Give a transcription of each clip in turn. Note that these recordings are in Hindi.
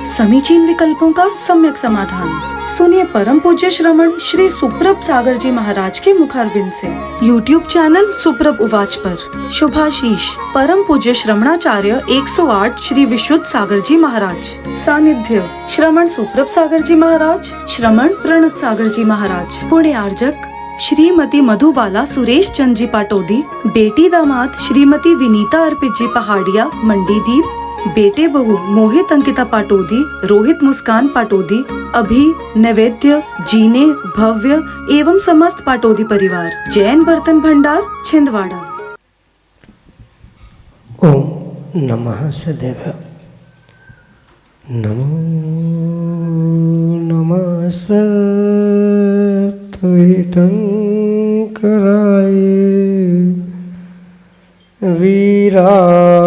समीचीन विकल्पों का सम्यक समाधान। सुनिए परम पूज्य श्रमण श्री सुप्रभ सागर जी महाराज के मुखारबिंद से YouTube चैनल सुप्रभ उवाच पर शुभाशीष परम पूज्य श्रमणाचार्य 108 श्री विशुद्ध सागर जी महाराज। सानिध्य श्रमण सुप्रभ सागर जी महाराज, श्रमण प्रणत सागर जी महाराज। पुण्य आर्जक श्रीमती मधुबाला सुरेश चंद जी पाटोदी, बेटी दामाद श्रीमती विनीता अर्पित जी पहाड़िया मंडीदीप, बेटे बहू मोहित अंकिता पाटोदी, रोहित मुस्कान पाटोदी, अभी नैवेद्य जीने भव्य एवं समस्त पाटोदी परिवार। जैन बर्तन भंडार छिंदवाड़ा। ओम नमः सदैव। नमो नमः सत्वहितंकराय वीराय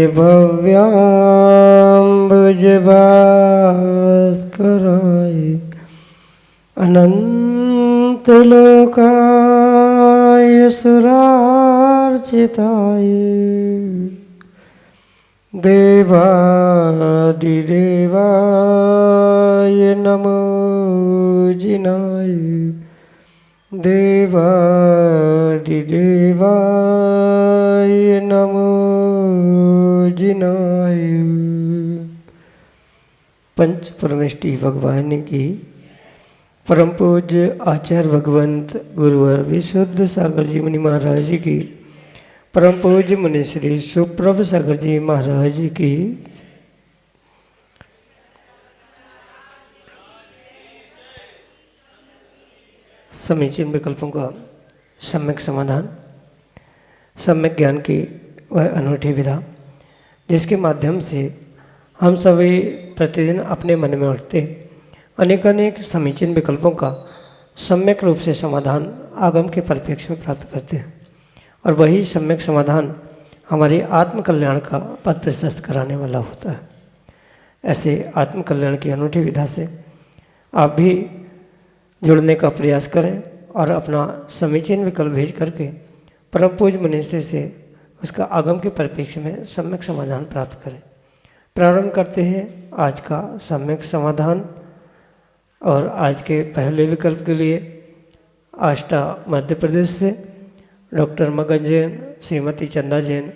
भव्याम्बुजभास्कराय अनंतलोकाय सुरार्चिताय देवादिदेवाय नमो जिनाय देवादिदेवाय नमो जिनाय। पंच परमेष्टि भगवान की परम पूज्य आचार्य भगवंत गुरुवर विशुद्ध सागर जी मुनि महाराज जी की, परम पूज्य मुनि श्री सुप्रभ सागर जी महाराज जी की। समीचीन विकल्पों का सम्यक समाधान, सम्यक ज्ञान की वह अनूठी विधा जिसके माध्यम से हम सभी प्रतिदिन अपने मन में उठते अनेक समीचीन विकल्पों का सम्यक रूप से समाधान आगम के परिप्रेक्ष्य में प्राप्त करते हैं, और वही सम्यक समाधान हमारे आत्मकल्याण का पथ प्रशस्त कराने वाला होता है। ऐसे आत्मकल्याण की अनूठी विधा से आप भी जुड़ने का प्रयास करें और अपना समीचीन विकल्प भेज करके परम पूज्य मुनिश्री से उसका आगम के परिप्रेक्ष्य में सम्यक समाधान प्राप्त करें। प्रारंभ करते हैं आज का सम्यक समाधान। और आज के पहले विकल्प के लिए आष्टा मध्य प्रदेश से डॉक्टर मगन जैन, श्रीमती चंदा जैन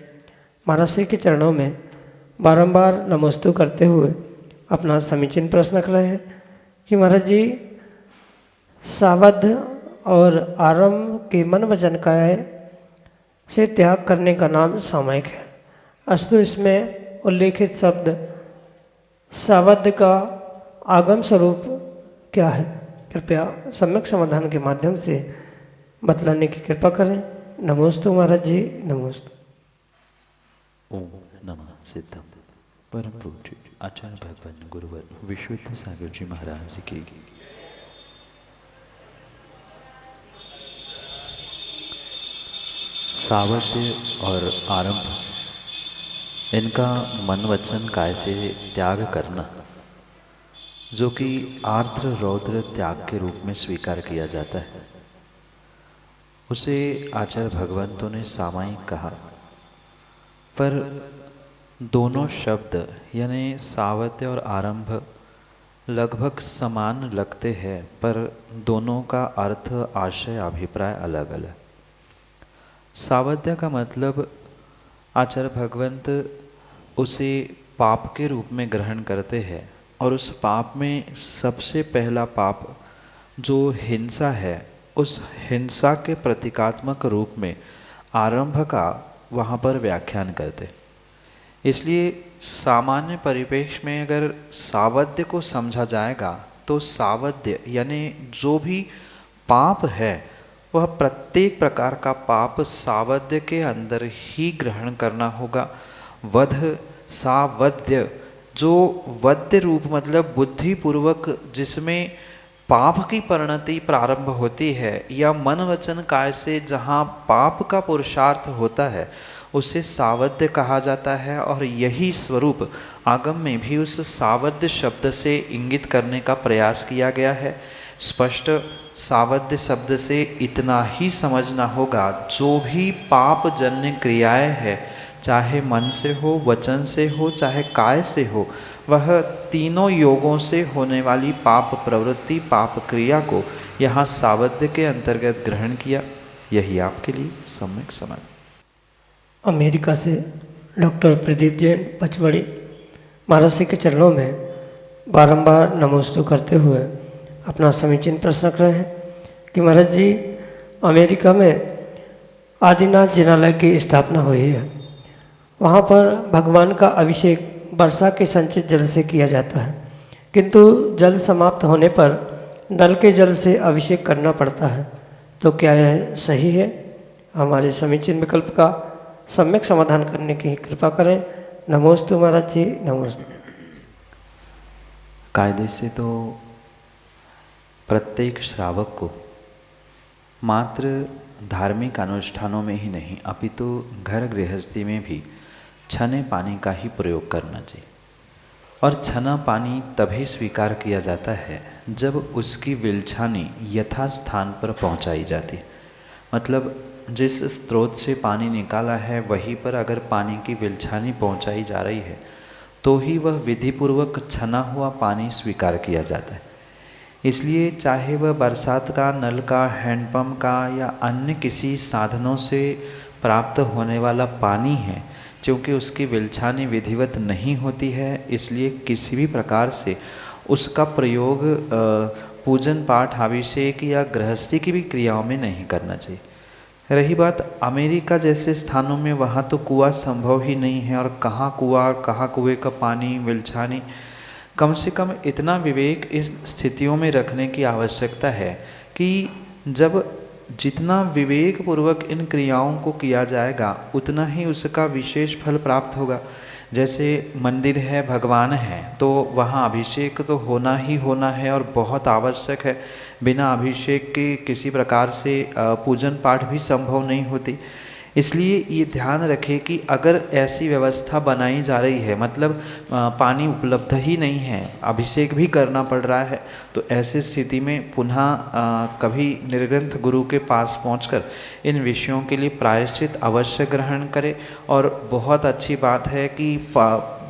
महाराज श्री के चरणों में बारंबार नमोस्तु करते हुए अपना समीचीन प्रश्न कर रहे हैं कि महाराज जी, सावध और आरंभ के मन वचन काया से त्याग करने का नाम सामयिक है, अस्तु इसमें उल्लेखित शब्द सावध का आगम स्वरूप क्या है? कृपया सम्यक समाधान के माध्यम से बतलाने की कृपा करें। नमोस्तु महाराज जी, नमोस्तु। ओम नमः सिद्धम परम पूज्य आचार्य भगवान गुरुवर विशुद्ध सागर जी महाराज की। सावध्य और आरंभ, इनका मन वचन काय से त्याग करना, जो कि आर्द्र रौद्र त्याग के रूप में स्वीकार किया जाता है, उसे आचार्य भगवंतों ने सामायिक कहा। पर दोनों शब्द यानी सावध्य और आरंभ लगभग समान लगते हैं, पर दोनों का अर्थ, आशय, अभिप्राय अलग अलग। सावध्य का मतलब आचार्य भगवंत उसे पाप के रूप में ग्रहण करते हैं, और उस पाप में सबसे पहला पाप जो हिंसा है, उस हिंसा के प्रतीकात्मक रूप में आरंभ का वहाँ पर व्याख्यान करते। इसलिए सामान्य परिवेश में अगर सावध्य को समझा जाएगा तो सावध्य यानी जो भी पाप है वह प्रत्येक प्रकार का पाप सावध्य के अंदर ही ग्रहण करना होगा। वध सावध्य, जो वध्य रूप मतलब बुद्धिपूर्वक जिसमें पाप की परिणति प्रारंभ होती है, या मन वचन काय से जहाँ पाप का पुरुषार्थ होता है, उसे सावध्य कहा जाता है। और यही स्वरूप आगम में भी उस सावध्य शब्द से इंगित करने का प्रयास किया गया है। स्पष्ट सावध्य शब्द से इतना ही समझना होगा, जो भी पाप जन्य क्रियाएं हैं चाहे मन से हो, वचन से हो, चाहे काय से हो, वह तीनों योगों से होने वाली पाप प्रवृत्ति, पाप क्रिया को यहाँ सावध्य के अंतर्गत ग्रहण किया। यही आपके लिए सम्यक समझ। अमेरिका से डॉक्टर प्रदीप जैन पचमढ़ी महाराज जी के चरणों में बारंबार नमोस्तु करते हुए अपना समीचीन प्रश्न रख रहे हैं कि महाराज जी, अमेरिका में आदिनाथ जिनालय की स्थापना हुई है। वहाँ पर भगवान का अभिषेक वर्षा के संचित जल से किया जाता है, किंतु जल समाप्त होने पर नल के जल से अभिषेक करना पड़ता है। तो क्या यह सही है? हमारे समीचीन विकल्प का सम्यक समाधान करने की कृपा करें। नमोस्तु महाराज जी, नमोस्तु। कायदे से तो प्रत्येक श्रावक को मात्र धार्मिक अनुष्ठानों में ही नहीं, अपितु घर गृहस्थी में भी छने पानी का ही प्रयोग करना चाहिए। और छना पानी तभी स्वीकार किया जाता है जब उसकी विलछानी यथास्थान पर पहुंचाई जाती है। मतलब जिस स्रोत से पानी निकाला है वहीं पर अगर पानी की विलछानी पहुंचाई जा रही है तो ही वह विधिपूर्वक छना हुआ पानी स्वीकार किया जाता है। इसलिए चाहे वह बरसात का, नल का, हैंडपम्प का या अन्य किसी साधनों से प्राप्त होने वाला पानी है, क्योंकि उसकी विलछानी विधिवत नहीं होती है, इसलिए किसी भी प्रकार से उसका प्रयोग पूजन पाठ, अभिषेक या गृहस्थी की भी क्रियाओं में नहीं करना चाहिए। रही बात अमेरिका जैसे स्थानों में, वहाँ तो कुआं संभव ही नहीं है, और कहाँ कुआं, कहाँ कुएं का पानी, विलछानी। कम से कम इतना विवेक इस स्थितियों में रखने की आवश्यकता है कि जब जितना विवेक पूर्वक इन क्रियाओं को किया जाएगा उतना ही उसका विशेष फल प्राप्त होगा। जैसे मंदिर है, भगवान है, तो वहाँ अभिषेक तो होना ही होना है और बहुत आवश्यक है। बिना अभिषेक के किसी प्रकार से पूजन पाठ भी संभव नहीं होती। इसलिए ये ध्यान रखें कि अगर ऐसी व्यवस्था बनाई जा रही है, मतलब पानी उपलब्ध ही नहीं है, अभिषेक भी करना पड़ रहा है, तो ऐसी स्थिति में पुनः कभी निर्ग्रंथ गुरु के पास पहुंचकर इन विषयों के लिए प्रायश्चित अवश्य ग्रहण करें। और बहुत अच्छी बात है कि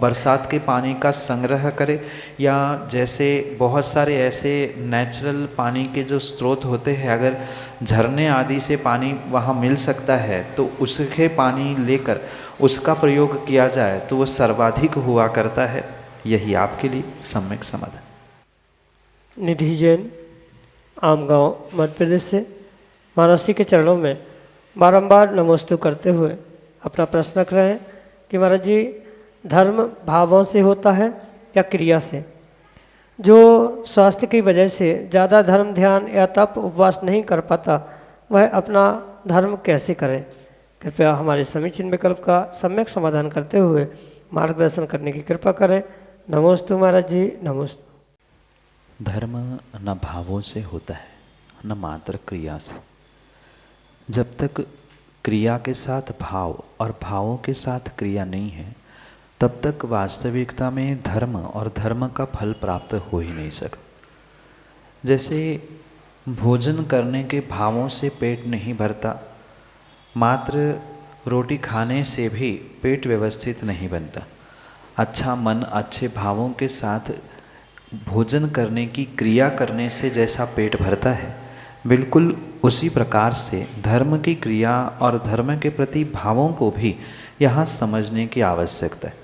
बरसात के पानी का संग्रह करें, या जैसे बहुत सारे ऐसे नेचुरल पानी के जो स्रोत होते हैं, अगर झरने आदि से पानी वहाँ मिल सकता है तो उसके पानी लेकर उसका प्रयोग किया जाए तो वो सर्वाधिक हुआ करता है। यही आपके लिए सम्यक समाधान। निधि जैन आमगांव मध्य प्रदेश से महाराज जी के चरणों में बारंबार नमोस्तु करते हुए अपना प्रश्न रख रहे हैं कि महाराज जी, धर्म भावों से होता है या क्रिया से? जो स्वास्थ्य की वजह से ज़्यादा धर्म ध्यान या तप उपवास नहीं कर पाता, वह अपना धर्म कैसे करे? कृपया हमारे समीचीन विकल्प का सम्यक समाधान करते हुए मार्गदर्शन करने की कृपा करें। नमोस्तु महाराज जी, नमोस्तु। धर्म न भावों से होता है न मात्र क्रिया से। जब तक क्रिया के साथ भाव और भावों के साथ क्रिया नहीं है, तब तक वास्तविकता में धर्म और धर्म का फल प्राप्त हो ही नहीं सकता। जैसे भोजन करने के भावों से पेट नहीं भरता, मात्र रोटी खाने से भी पेट व्यवस्थित नहीं बनता। अच्छा मन, अच्छे भावों के साथ भोजन करने की क्रिया करने से जैसा पेट भरता है, बिल्कुल उसी प्रकार से धर्म की क्रिया और धर्म के प्रति भावों को भी यहाँ समझने की आवश्यकता है।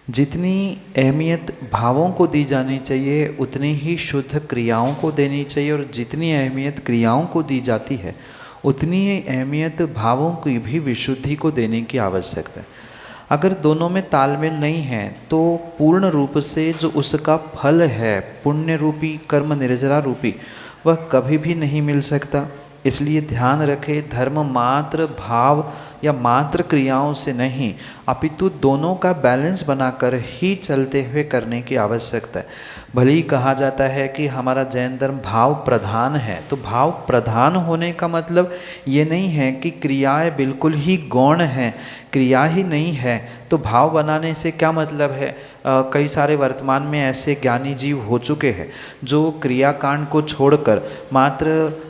जितनी अहमियत भावों को दी जानी चाहिए उतनी ही शुद्ध क्रियाओं को देनी चाहिए, और जितनी अहमियत क्रियाओं को दी जाती है उतनी ही अहमियत भावों की भी विशुद्धि को देने की आवश्यकता है। अगर दोनों में तालमेल नहीं है तो पूर्ण रूप से जो उसका फल है, पुण्य रूपी, कर्म निर्जरा रूपी, वह कभी भी नहीं मिल सकता। इसलिए ध्यान रखें, धर्म मात्र भाव या मात्र क्रियाओं से नहीं, अपितु दोनों का बैलेंस बनाकर ही चलते हुए करने की आवश्यकता है। भले ही कहा जाता है कि हमारा जैन धर्म भाव प्रधान है, तो भाव प्रधान होने का मतलब ये नहीं है कि क्रियाएं बिल्कुल ही गौण हैं, क्रिया ही नहीं है तो भाव बनाने से क्या मतलब है, कई सारे वर्तमान में ऐसे ज्ञानी जीव हो चुके हैं जो क्रियाकांड को छोड़कर मात्र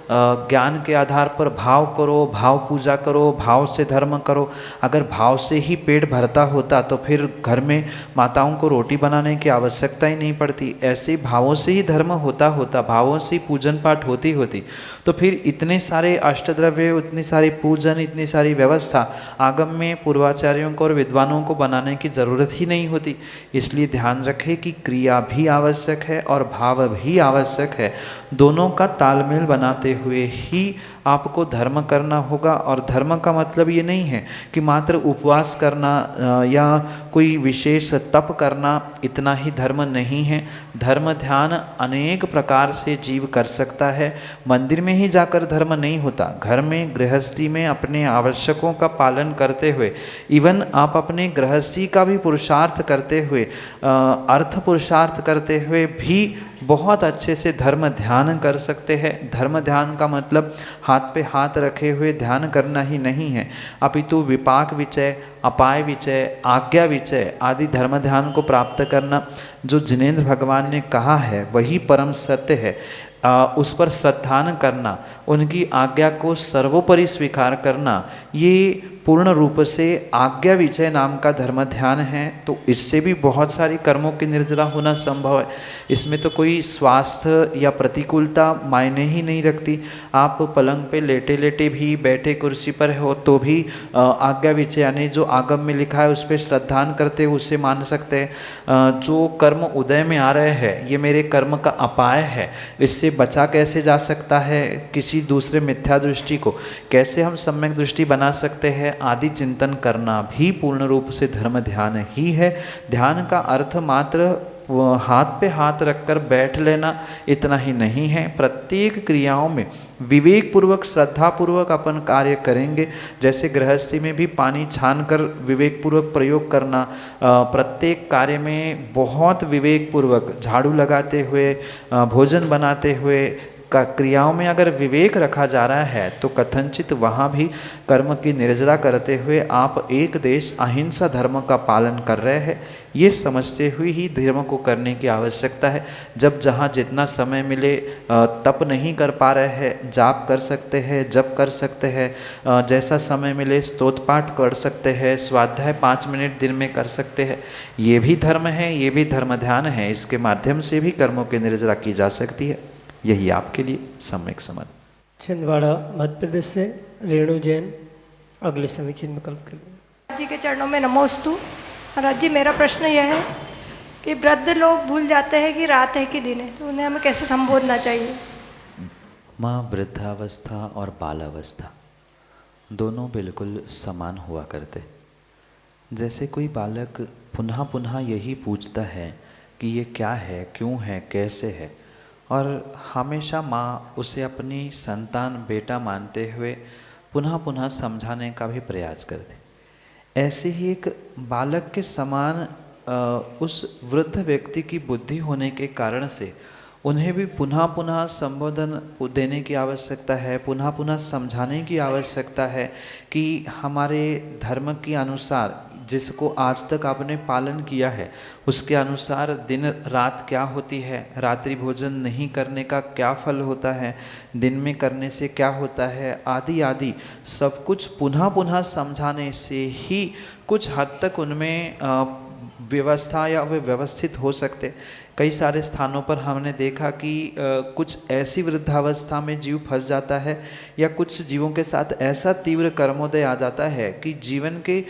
ज्ञान के आधार पर भाव करो, भाव पूजा करो, भाव से धर्म करो। अगर भाव से ही पेट भरता होता तो फिर घर में माताओं को रोटी बनाने की आवश्यकता ही नहीं पड़ती। ऐसे भावों से ही धर्म होता भावों से ही पूजन पाठ होती तो फिर इतने सारे अष्टद्रव्य, इतनी सारी पूजन, इतनी सारी व्यवस्था आगम में पूर्वाचार्यों को और विद्वानों को बनाने की ज़रूरत ही नहीं होती। इसलिए ध्यान रखें कि क्रिया भी आवश्यक है और भाव भी आवश्यक है। दोनों का तालमेल बनाते हुए ही आपको धर्म करना होगा। और धर्म का मतलब ये नहीं है कि मात्र उपवास करना या कोई विशेष तप करना, इतना ही धर्म नहीं है। धर्म ध्यान अनेक प्रकार से जीव कर सकता है। मंदिर में ही जाकर धर्म नहीं होता, घर में गृहस्थी में अपने आवश्यकों का पालन करते हुए, इवन आप अपने गृहस्थी का भी पुरुषार्थ करते हुए, अर्थ पुरुषार्थ करते हुए भी बहुत अच्छे से धर्म ध्यान कर सकते हैं। धर्म ध्यान का मतलब हाथ पे हाथ रखे हुए ध्यान करना ही नहीं है, अपितु विपाक विचय, अपाय विचय, आज्ञा विचय आदि धर्म ध्यान को प्राप्त करना। जो जिनेंद्र भगवान ने कहा है वही परम सत्य है। उस पर श्रद्धान करना, उनकी आज्ञा को सर्वोपरि स्वीकार करना, ये पूर्ण रूप से आज्ञा विचय नाम का धर्म ध्यान है। तो इससे भी बहुत सारी कर्मों की निर्जरा होना संभव है। इसमें तो कोई स्वास्थ्य या प्रतिकूलता मायने ही नहीं रखती। आप पलंग पे लेटे लेटे भी, बैठे कुर्सी पर हो तो भी आज्ञा विचय यानी जो आगम में लिखा है उस पर श्रद्धान करते उसे मान सकते हैं। जो कर्म उदय में आ रहे हैं ये मेरे कर्म का अपाय है, इससे बचा कैसे जा सकता है, किसी दूसरे मिथ्या दृष्टि को कैसे हम सम्यक दृष्टि बना सकते हैं आदि चिंतन करना भी पूर्ण रूप से धर्म ध्यान ही है। ध्यान का अर्थ मात्र हाथ पे हाथ रखकर बैठ लेना इतना ही नहीं है। प्रत्येक क्रियाओं में विवेक पूर्वक, श्रद्धा पूर्वक अपन कार्य करेंगे। जैसे गृहस्थी में भी पानी छान कर विवेक पूर्वक प्रयोग करना, प्रत्येक कार्य में बहुत विवेक पूर्वक झाड़ू लगाते हुए, भोजन बनाते हुए क्रियाओं में अगर विवेक रखा जा रहा है तो कथनचित वहाँ भी कर्म की निर्जरा करते हुए आप एक देश अहिंसा धर्म का पालन कर रहे हैं। ये समझते हुए ही धर्म को करने की आवश्यकता है। जब जहाँ जितना समय मिले, तप नहीं कर पा रहे हैं, जाप कर सकते हैं, जप कर सकते हैं, जैसा समय मिले स्तोत्र पाठ कर सकते हैं, स्वाध्याय 5 मिनट दिन में कर सकते हैं। ये भी धर्म है, ये भी धर्म ध्यान है। इसके माध्यम से भी कर्मों की निर्जरा की जा सकती है। यही आपके लिए सम्यक समाधान। छिंदवाड़ा मध्य प्रदेश से रेणु जैन अगले समीचीन विकल्प के लिए। जी के चरणों में नमोस्तु। महाराज जी, मेरा प्रश्न यह है कि वृद्ध लोग भूल जाते हैं कि रात है कि दिन है, तो उन्हें हमें कैसे संबोधना चाहिए? माँ, वृद्धावस्था और बालावस्था दोनों बिल्कुल समान हुआ करते। जैसे कोई बालक पुनः पुनः यही पूछता है कि ये क्या है, क्यों है, कैसे है, और हमेशा माँ उसे अपनी संतान, बेटा मानते हुए पुनः पुनः समझाने का भी प्रयास करते। ऐसे ही एक बालक के समान उस वृद्ध व्यक्ति की बुद्धि होने के कारण से उन्हें भी पुनः पुनः संबोधन देने की आवश्यकता है, पुनः पुनः समझाने की आवश्यकता है कि हमारे धर्म के अनुसार जिसको आज तक आपने पालन किया है उसके अनुसार दिन रात क्या होती है, रात्रि भोजन नहीं करने का क्या फल होता है, दिन में करने से क्या होता है, आदि आदि सब कुछ पुनः पुनः समझाने से ही कुछ हद तक उनमें व्यवस्था या वे व्यवस्थित हो सकते। कई सारे स्थानों पर हमने देखा कि कुछ ऐसी वृद्धावस्था में जीव फंस जाता है या कुछ जीवों के साथ ऐसा तीव्र कर्मोदय आ जाता है कि जीवन के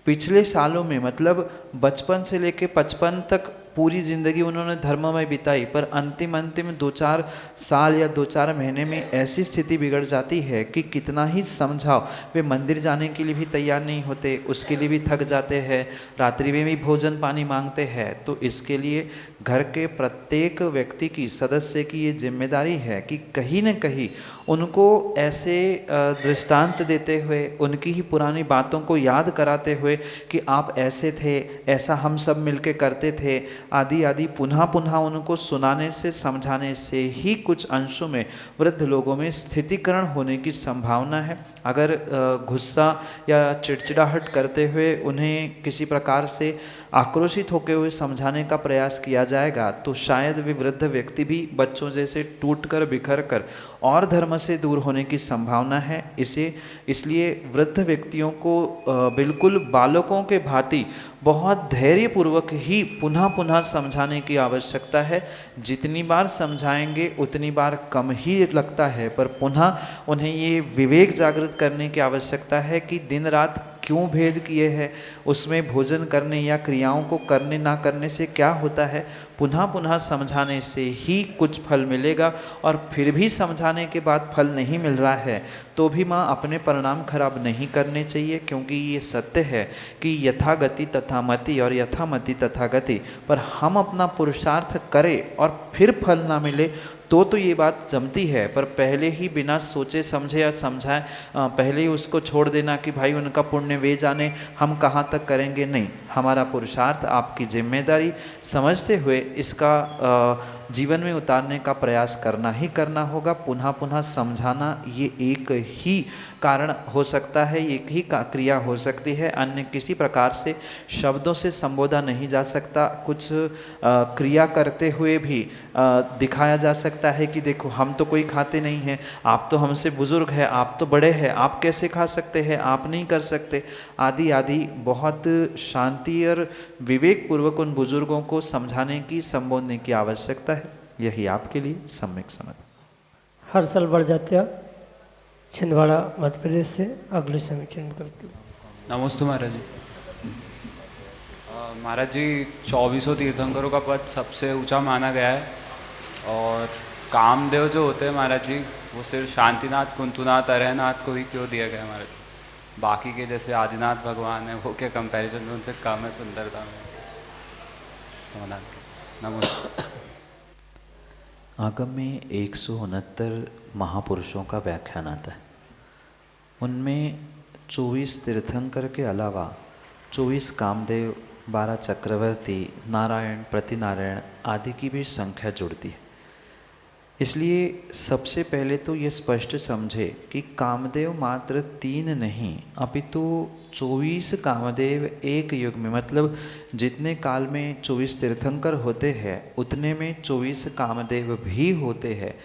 पिछले सालों में, मतलब बचपन से लेके 55 तक पूरी ज़िंदगी उन्होंने धर्म में बिताई, पर अंतिम 2-4 साल या 2-4 महीने में ऐसी स्थिति बिगड़ जाती है कि कितना ही समझाओ वे मंदिर जाने के लिए भी तैयार नहीं होते, उसके लिए भी थक जाते हैं, रात्रि में भी भोजन पानी मांगते हैं। तो इसके लिए घर के प्रत्येक व्यक्ति की, सदस्य की ये जिम्मेदारी है कि कहीं न कहीं उनको ऐसे दृष्टांत देते हुए, उनकी ही पुरानी बातों को याद कराते हुए कि आप ऐसे थे, ऐसा हम सब मिलके करते थे, आदि आदि पुनः पुनः उनको सुनाने से समझाने से ही कुछ अंशों में वृद्ध लोगों में स्थितिकरण होने की संभावना है। अगर गुस्सा या चिड़चिड़ाहट करते हुए उन्हें किसी प्रकार से आक्रोशित होकर हुए समझाने का प्रयास किया जाएगा तो शायद वे वृद्ध व्यक्ति भी बच्चों जैसे टूटकर बिखर कर और धर्म से दूर होने की संभावना है। इसलिए वृद्ध व्यक्तियों को बिल्कुल बालकों के भांति बहुत धैर्यपूर्वक ही पुनः पुनः समझाने की आवश्यकता है। जितनी बार समझाएंगे उतनी बार कम ही लगता है, पर पुनः उन्हें ये विवेक जागृत करने की आवश्यकता है कि दिन रात क्यों भेद किए हैं, उसमें भोजन करने या क्रियाओं को करने ना करने से क्या होता है। पुनः पुनः समझाने से ही कुछ फल मिलेगा, और फिर भी समझाने के बाद फल नहीं मिल रहा है तो भी माँ अपने परिणाम खराब नहीं करने चाहिए, क्योंकि ये सत्य है कि यथा गति तथा मति और यथा मति तथा गति। पर हम अपना पुरुषार्थ करें और फिर फल ना मिले तो ये बात जमती है, पर पहले ही बिना सोचे समझे या समझाए पहले ही उसको छोड़ देना कि भाई उनका पुण्य वे जाने, हम कहाँ तक करेंगे। नहीं, हमारा पुरुषार्थ आपकी जिम्मेदारी समझते हुए इसका जीवन में उतारने का प्रयास करना ही करना होगा। पुनः पुनः समझाना ये एक ही कारण हो सकता है, एक ही क्रिया हो सकती है, अन्य किसी प्रकार से शब्दों से संबोधा नहीं जा सकता। कुछ क्रिया करते हुए भी दिखाया जा सकता है कि देखो हम तो कोई खाते नहीं हैं, आप तो हमसे बुजुर्ग हैं, आप तो बड़े हैं, आप कैसे खा सकते हैं, आप नहीं कर सकते, आदि आदि। बहुत शांति और विवेक पूर्वक उन बुजुर्गों को समझाने की संबोधने की आवश्यकता है। यही आपके लिए सम्यक समझ। हर्षल बढ़ जाते छिंदवाड़ा मध्य प्रदेश से अगले समीक्षण करके। नमस्ते महाराज जी। महाराज जी 2400 तीर्थंकरों का पद सबसे ऊंचा माना गया है, और कामदेव जो होते हैं महाराज जी वो सिर्फ शांतिनाथ, कुंतुनाथ, अरहनाथ को ही क्यों दिया गया महाराज जी? बाकी के जैसे आदिनाथ भगवान है वो क्या कंपैरिजन में उनसे कम है सुंदरता में? समाधान कीजिए। नमस्ते। आगम में 169 महापुरुषों का व्याख्यान आता है। उनमें 24 तीर्थंकर के अलावा 24 कामदेव, 12 चक्रवर्ती, नारायण, प्रतिनारायण आदि की भी संख्या जुड़ती है। इसलिए सबसे पहले तो ये स्पष्ट समझे कि कामदेव मात्र 3 नहीं अपितु 24 कामदेव एक युग में, मतलब जितने काल में 24 तीर्थंकर होते हैं उतने में 24 कामदेव भी होते हैं।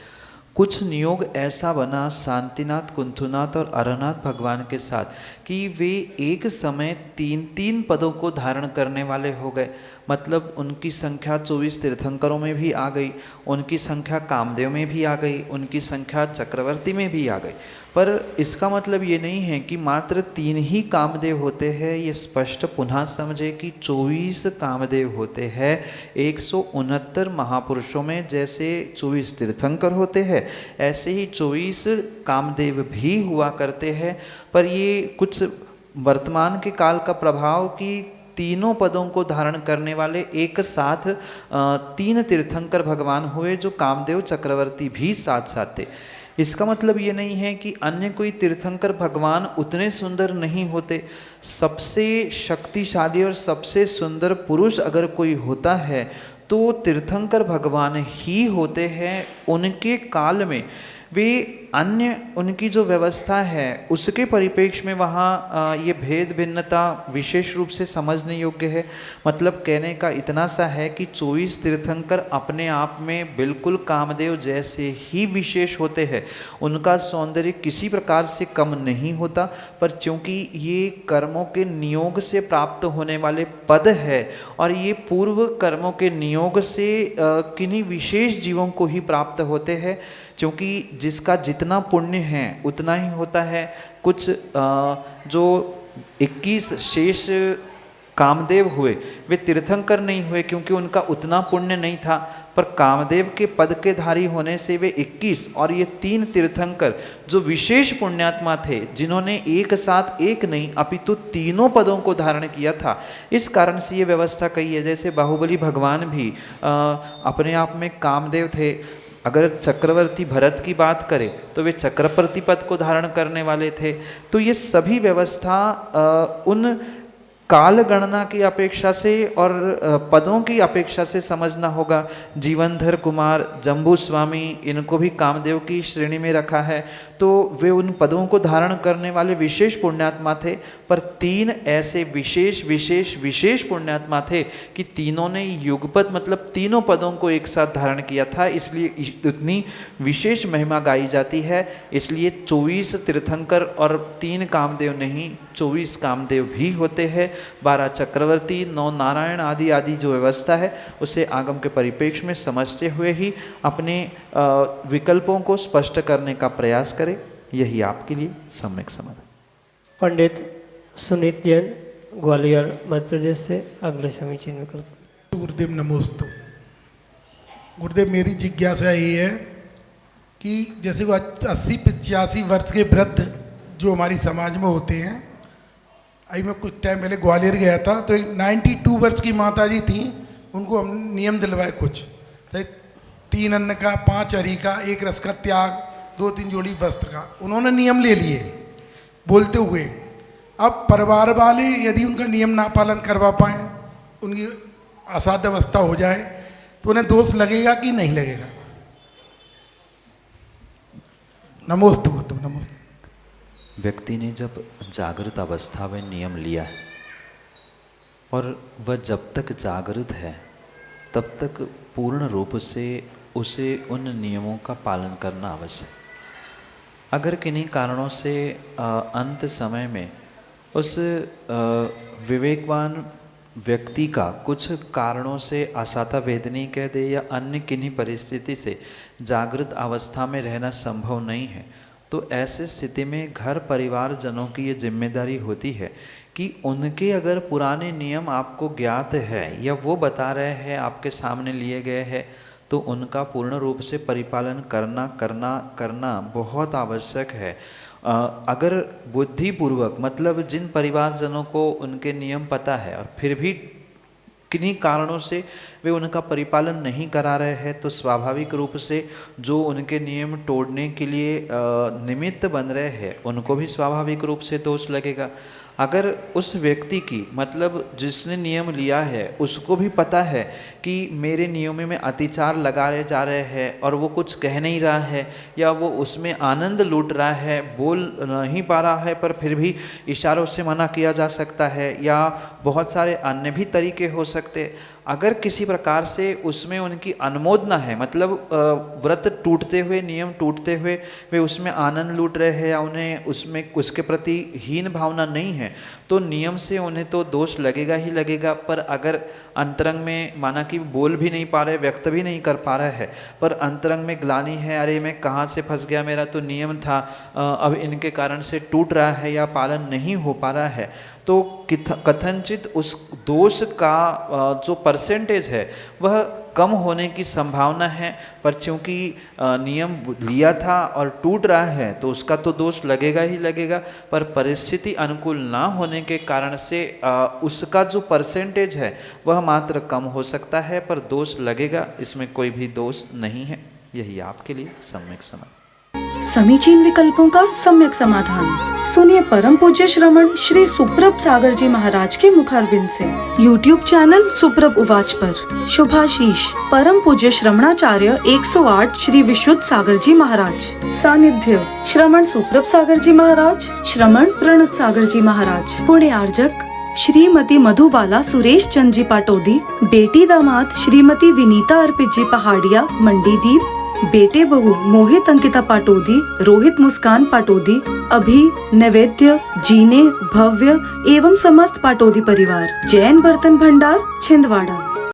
कुछ नियोग ऐसा बना शांतिनाथ, कुंथुनाथ और अरहनाथ भगवान के साथ कि वे एक समय 3-3 पदों को धारण करने वाले हो गए। मतलब उनकी संख्या 24 तीर्थंकरों में भी आ गई, उनकी संख्या कामदेव में भी आ गई, उनकी संख्या चक्रवर्ती में भी आ गई। पर इसका मतलब ये नहीं है कि मात्र 3 ही कामदेव होते हैं। ये स्पष्ट पुनः समझे कि 24 कामदेव होते हैं। 169 महापुरुषों में जैसे 24 तीर्थंकर होते हैं ऐसे ही 24 कामदेव भी हुआ करते हैं। पर ये कुछ वर्तमान के काल का प्रभाव कि तीनों पदों को धारण करने वाले एक साथ 3 तीर्थंकर भगवान हुए जो कामदेव चक्रवर्ती भी साथ साथ थे। इसका मतलब ये नहीं है कि अन्य कोई तीर्थंकर भगवान उतने सुंदर नहीं होते। सबसे शक्तिशाली और सबसे सुंदर पुरुष अगर कोई होता है तो तीर्थंकर भगवान ही होते हैं। उनके काल में वे अन्य उनकी जो व्यवस्था है उसके परिप्रेक्ष्य में वहाँ ये भेद भिन्नता विशेष रूप से समझने योग्य है। मतलब कहने का इतना सा है कि 24 तीर्थंकर अपने आप में बिल्कुल कामदेव जैसे ही विशेष होते हैं। उनका सौंदर्य किसी प्रकार से कम नहीं होता, पर चूँकि ये कर्मों के नियोग से प्राप्त होने वाले पद है और ये पूर्व कर्मों के नियोग से किन्हीं विशेष जीवों को ही प्राप्त होते हैं, क्योंकि जिसका जितना पुण्य है उतना ही होता है। कुछ जो 21 शेष कामदेव हुए वे तीर्थंकर नहीं हुए क्योंकि उनका उतना पुण्य नहीं था, पर कामदेव के पद के धारी होने से वे 21 और ये 3 तीर्थंकर जो विशेष पुण्यात्मा थे जिन्होंने एक साथ एक नहीं अपितु तीनों पदों को धारण किया था। इस कारण से ये व्यवस्था कही है। जैसे बाहुबली भगवान भी अपने आप में कामदेव थे। अगर चक्रवर्ती भरत की बात करें तो वे चक्रवर्ती पद को धारण करने वाले थे। तो ये सभी व्यवस्था उन काल गणना की अपेक्षा से और पदों की अपेक्षा से समझना होगा। जीवनधर कुमार, जम्बू स्वामी, इनको भी कामदेव की श्रेणी में रखा है, तो वे उन पदों को धारण करने वाले विशेष पुण्यात्मा थे। पर 3 ऐसे विशेष विशेष विशेष पुण्यात्मा थे कि तीनों ने युगपत मतलब तीनों पदों को एक साथ धारण किया था, इसलिए इतनी विशेष महिमा गाई जाती है। इसलिए 24 तीर्थंकर और 3 कामदेव नहीं, 24 कामदेव भी होते हैं। 12 चक्रवर्ती, 9 नारायण आदि आदि जो व्यवस्था है उसे आगम के परिप्रेक्ष्य में समझते हुए ही अपने विकल्पों को स्पष्ट करने का प्रयास करें। यही आपके लिए सम्यक समाधान। पंडित सुनीत जैन, ग्वालियर, मध्य प्रदेश से अगले समीचीन विकल्प। गुरुदेव नमोस्तु। गुरुदेव, मेरी जिज्ञासा ये है कि जैसे वो 80-85 वर्ष के वृद्ध जो हमारी समाज में होते हैं, अभी मैं कुछ टाइम पहले ग्वालियर गया था, तो एक 92 वर्ष की माता जी थी, उनको हम नियम दिलवाए कुछ, 3 अन्न का, 5 हरि का, 1 रस का त्याग, 2-3 जोड़ी वस्त्र का, उन्होंने नियम ले लिए बोलते हुए। अब परिवार वाले यदि उनका नियम ना पालन करवा पाएँ, उनकी असाध्य अवस्था हो जाए, तो उन्हें दोष लगेगा कि नहीं लगेगा? नमोस्तु गुरुदेव, नमोस्तु। व्यक्ति ने जब जागृत अवस्था में नियम लिया है और वह जब तक जागृत है तब तक पूर्ण रूप से उसे उन नियमों का पालन करना आवश्यक। अगर किन्हीं कारणों से अंत समय में उस विवेकवान व्यक्ति का कुछ कारणों से असाता वेदनी कह दे या अन्य किन्हीं परिस्थिति से जागृत अवस्था में रहना संभव नहीं है, तो ऐसे स्थिति में घर परिवार जनों की ये जिम्मेदारी होती है कि उनके अगर पुराने नियम आपको ज्ञात है या वो बता रहे हैं, आपके सामने लिए गए हैं, तो उनका पूर्ण रूप से परिपालन करना बहुत आवश्यक है। अगर बुद्धिपूर्वक मतलब जिन परिवारजनों को उनके नियम पता है और फिर भी किन्हीं कारणों से वे उनका परिपालन नहीं करा रहे हैं, तो स्वाभाविक रूप से जो उनके नियम तोड़ने के लिए निमित्त बन रहे हैं उनको भी स्वाभाविक रूप से दोष लगेगा। अगर उस व्यक्ति की मतलब जिसने नियम लिया है उसको भी पता है कि मेरे नियमों में अतिचार लगाए जा रहे हैं और वो कुछ कह नहीं रहा है या वो उसमें आनंद लूट रहा है, बोल नहीं पा रहा है, पर फिर भी इशारों से मना किया जा सकता है या बहुत सारे अन्य भी तरीके हो सकते। अगर किसी प्रकार से उसमें उनकी अनुमोदना है, मतलब व्रत टूटते हुए, नियम टूटते हुए वे उसमें आनंद लूट रहे हैं या उन्हें उसमें उसके प्रति हीन भावना नहीं है, तो नियम से उन्हें तो दोष लगेगा ही लगेगा। पर अगर अंतरंग में माना कि बोल भी नहीं पा रहे, व्यक्त भी नहीं कर पा रहे हैं, पर अंतरंग में ग्लानि है, अरे मैं कहाँ से फंस गया, मेरा तो नियम था, अब इनके कारण से टूट रहा है या पालन नहीं हो पा रहा है, तो कथनचित उस दोष का जो परसेंटेज है वह कम होने की संभावना है। पर चूंकि नियम लिया था और टूट रहा है तो उसका तो दोष लगेगा ही लगेगा, पर परिस्थिति अनुकूल ना होने के कारण से उसका जो परसेंटेज है वह मात्र कम हो सकता है, पर दोष लगेगा, इसमें कोई भी दोष नहीं है। यही आपके लिए सम्यक समाधान। समीचीन विकल्पों का सम्यक समाधान सुनिए परम पूज्य श्रमण श्री सुप्रभ सागर जी महाराज के मुखारबिंद से। YouTube चैनल सुप्रभ उवाच पर शुभाशीष परम पूज्य श्रमणाचार्य 108 श्री विशुद्ध सागर जी महाराज। सानिध्य श्रमण सुप्रभ सागर जी महाराज, श्रमण प्रणत सागर जी महाराज। पुण्य आर्जक श्रीमती मधुबाला सुरेश चंद जी पाटोदी, बेटी दामाद श्रीमती विनीता अर्पित जी पहाड़िया मंडीदीप, बेटे बहू मोहित अंकिता पाटोदी, रोहित मुस्कान पाटोदी, अभी नैवेद्य जीने भव्य एवं समस्त पाटोदी परिवार। जैन बर्तन भंडार छिंदवाड़ा।